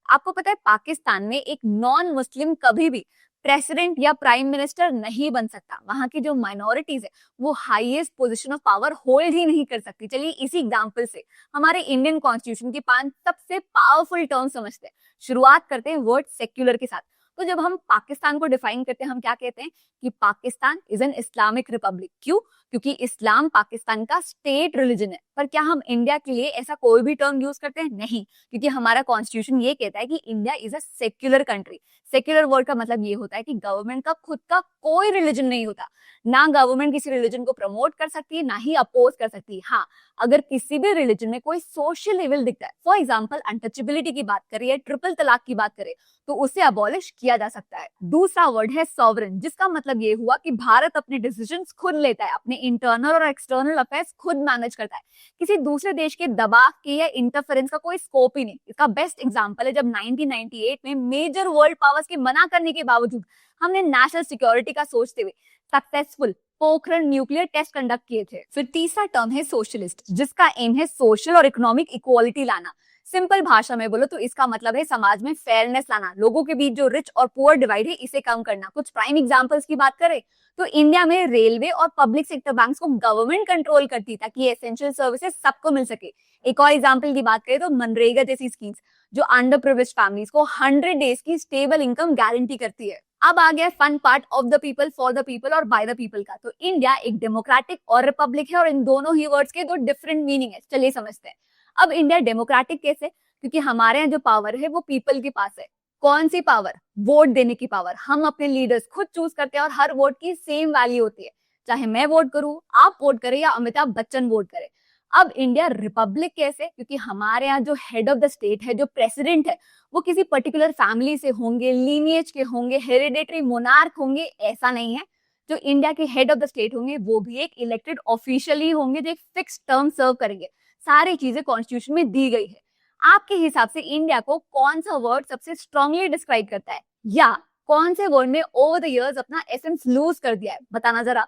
आपको पता है पाकिस्तान में एक नॉन मुस्लिम कभी भी प्रेसिडेंट या प्राइम मिनिस्टर नहीं बन सकता। वहां की जो माइनॉरिटीज है वो highest position of power hold ही नहीं कर सकती। चलिए इसी एग्जांपल से हमारे इंडियन कॉन्स्टिट्यूशन की 5 सबसे पावरफुल टर्म समझते हैं। शुरुआत करते हैं वर्ड सेक्युलर के साथ। तो जब हम पाकिस्तान को डिफाइन करते हैं हम क्या कहते हैं कि Pakistan is an Islamic Republic. क्यों? क्योंकि इस्लाम पाकिस्तान का स्टेट रिलीजन है। पर क्या हम इंडिया के लिए ऐसा कोई भी टर्म यूज करते हैं? नहीं, क्योंकि हमारा कॉन्स्टिट्यूशन ये कहता है कि India is a secular country. Secular word का मतलब ये होता है कि गवर्नमेंट का खुद का कोई रिलीजन नहीं होता। ना गवर्नमेंट किसी रिलीजन को प्रमोट कर सकती है ना ही अपोज कर सकती है। हाँ, अगर किसी भी रिलीजन में कोई सोशल इविल दिखता है, फॉर एग्जाम्पल अनटचेबिलिटी की बात करें या ट्रिपल तलाक की बात करें, तो उसे अबॉलिश किया जा सकता है। दूसरा वर्ड है सॉवरेन, जिसका मतलब ये हुआ कि भारत अपने डिसीजंस खुद लेता है, अपने इंटरनल और एक्सटर्नल अफेयर्स खुद मैनेज करता है। किसी दूसरे देश के दबाव के या इंटरफेरेंस का कोई स्कोप ही नहीं। इसका बेस्ट एग्जांपल है जब 1998 में मेजर वर्ल्ड पावर्स के मना करने के बावजूद हमने नेशनल सिक्योरिटी का सोचते हुए successful Pokhran nuclear test conduct किए थे। फिर तीसरा टर्म है सोशलिस्ट, जिसका एम है सोशल और इकोनॉमिक इक्वालिटी लाना। सिंपल भाषा में बोलो तो इसका मतलब है समाज में फेयरनेस लाना, लोगों के बीच जो रिच और पुअर डिवाइड है इसे कम करना। कुछ प्राइम एग्जांपल्स की बात करें तो इंडिया में रेलवे और पब्लिक सेक्टर बैंक्स को गवर्नमेंट कंट्रोल करती ताकि एसेंशियल सर्विसेज सबको मिल सके। एक और एग्जांपल की बात करें तो मनरेगा जैसी स्कीम्स जो अंडर प्रिविलेज्ड फैमिलीज को 100 डेज की स्टेबल इनकम गारंटी करती है। अब आ गया fun part of the people for the people और बाय द पीपल का। तो इंडिया एक डेमोक्रेटिक और रिपब्लिक है और इन दोनों ही वर्ड्स के दो डिफरेंट मीनिंग है। चलिए समझते हैं। अब इंडिया डेमोक्रेटिक कैसे? क्योंकि हमारे यहाँ जो पावर है वो पीपल के पास है। कौन सी पावर? वोट देने की पावर। हम अपने लीडर्स खुद चूज करते हैं और हर वोट की सेम वैल्यू होती है, चाहे मैं वोट करूं, आप वोट करें या अमिताभ बच्चन वोट करें। अब इंडिया रिपब्लिक कैसे? क्योंकि हमारे यहाँ जो हेड ऑफ द स्टेट है, जो प्रेसिडेंट है, वो किसी पर्टिकुलर फैमिली से होंगे, लीनिएज के होंगे, हेरिडेटरी मोनार्क होंगे, ऐसा नहीं है। जो इंडिया के हेड ऑफ द स्टेट होंगे वो भी एक इलेक्टेड ऑफिशियल ही होंगे जो एक फिक्स टर्म सर्व करेंगे। सारी चीजें कॉन्स्टिट्यूशन में दी गई है। आपके हिसाब से इंडिया को कौन सा वर्ड सबसे स्ट्रांगली डिस्क्राइब करता है, या कौन से वर्ड ने ओवर द इयर्स अपना एसेंस लूज कर दिया है? बताना जरा।